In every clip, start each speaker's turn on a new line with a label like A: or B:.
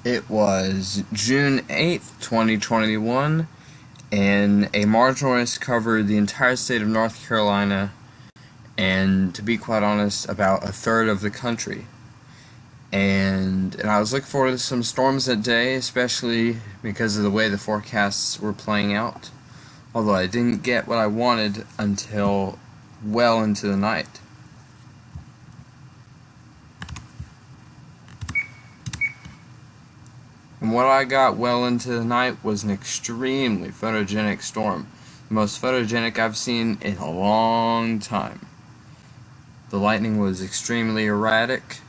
A: It was June 8th, 2021, and a marginalist covered the entire state of North Carolina, and to be quite honest, about a third of the country. And I was looking forward to some storms that day, especially because of the way the forecasts were playing out. Although I didn't get what I wanted until well into the night. And what I got well into the night was an extremely photogenic storm. The most photogenic I've seen in a long time. The lightning was extremely erratic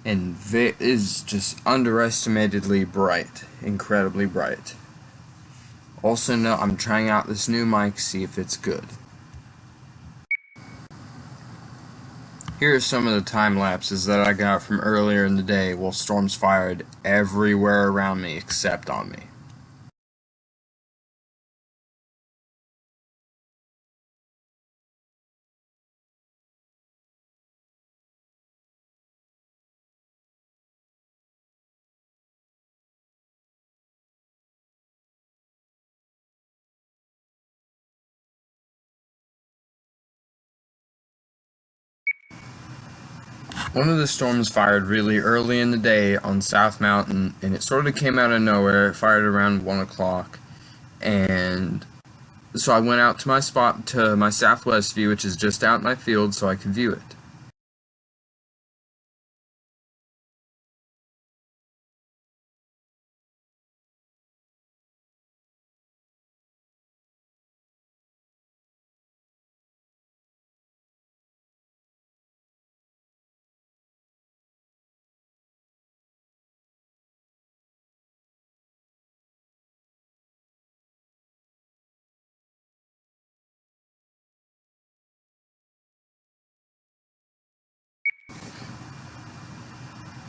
A: and is just underestimatedly bright. Incredibly bright. Also know I'm trying out this new mic, see if it's good. Here are some of the time lapses that I got from earlier in the day while storms fired everywhere around me except on me. One of the storms fired really early in the day on South Mountain, and it sort of came out of nowhere. It fired around 1 o'clock, and so I went out to my spot, to my southwest view, which is just out in my field, so I could view it.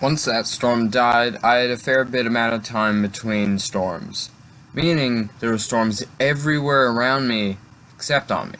A: Once that storm died, I had a fair bit amount of time between storms, meaning there were storms everywhere around me except on me.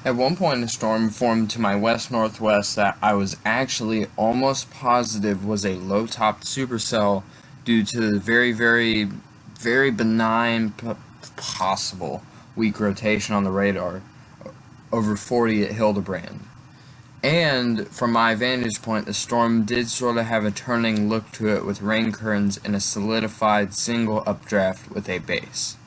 A: At one point, a storm formed to my west-northwest that I was actually almost positive was a low-topped supercell due to the very benign possible weak rotation on the radar over 40 at Hildebrand. And from my vantage point, the storm did sort of have a turning look to it with rain currents and a solidified single updraft with a base.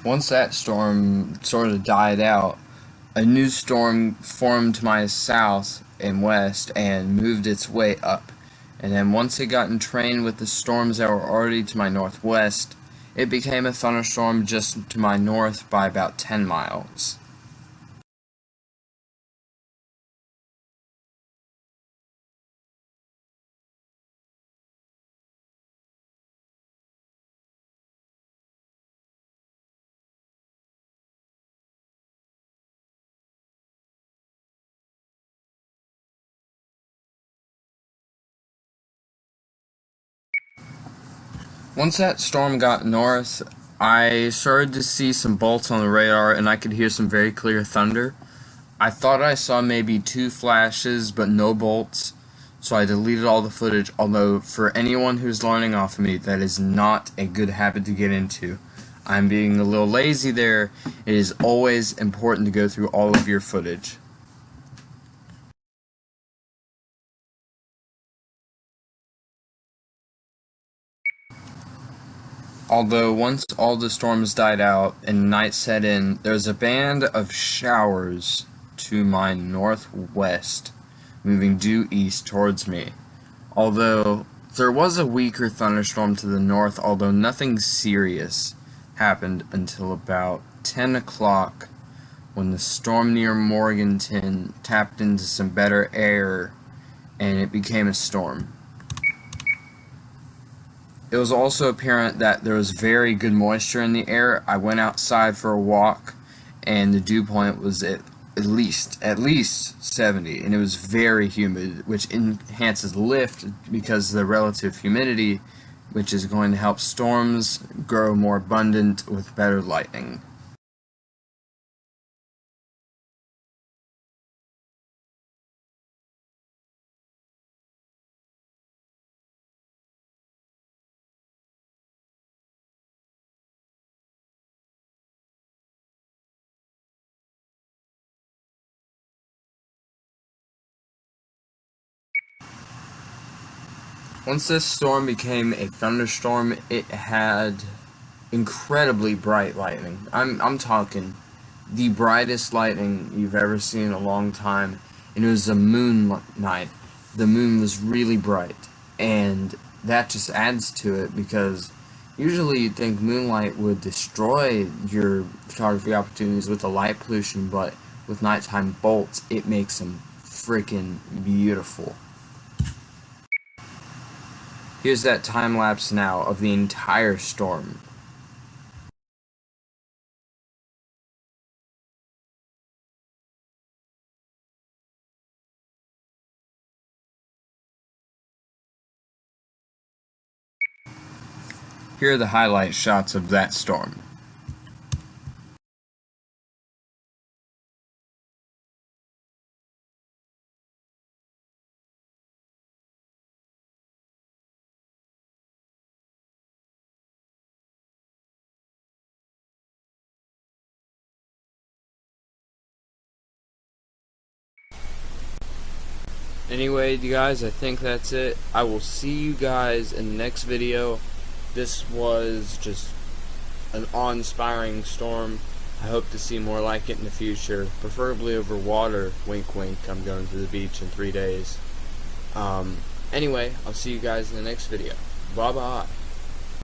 A: Once that storm sort of died out, a new storm formed to my south and west and moved its way up. And then once it got entrained with the storms that were already to my northwest, it became a thunderstorm just to my north by about 10 miles. Once that storm got north, I started to see some bolts on the radar and I could hear some very clear thunder. I thought I saw maybe 2 flashes, but no bolts, so I deleted all the footage, although for anyone who's learning off of me, that is not a good habit to get into. I'm being a little lazy there. It is always important to go through all of your footage. Although once all the storms died out and night set in, there was a band of showers to my northwest, moving due east towards me. Although there was a weaker thunderstorm to the north, although nothing serious happened until about 10 o'clock when the storm near Morganton tapped into some better air and it became a storm. It was also apparent that there was very good moisture in the air. I went outside for a walk and the dew point was at least 70, and it was very humid, which enhances lift because of the relative humidity, which is going to help storms grow more abundant with better lightning. Once this storm became a thunderstorm, it had incredibly bright lightning. I'm talking the brightest lightning you've ever seen in a long time, and it was a moon night. The moon was really bright, and that just adds to it because usually you'd think moonlight would destroy your photography opportunities with the light pollution, but with nighttime bolts, it makes them freaking beautiful. Here's that time lapse now of the entire storm. Here are the highlight shots of that storm. Anyway, you guys, I think that's it. I will see you guys in the next video. This was just an awe-inspiring storm. I hope to see more like it in the future, preferably over water. Wink wink, I'm going to the beach in 3 days. Anyway, I'll see you guys in the next video. Bye bye.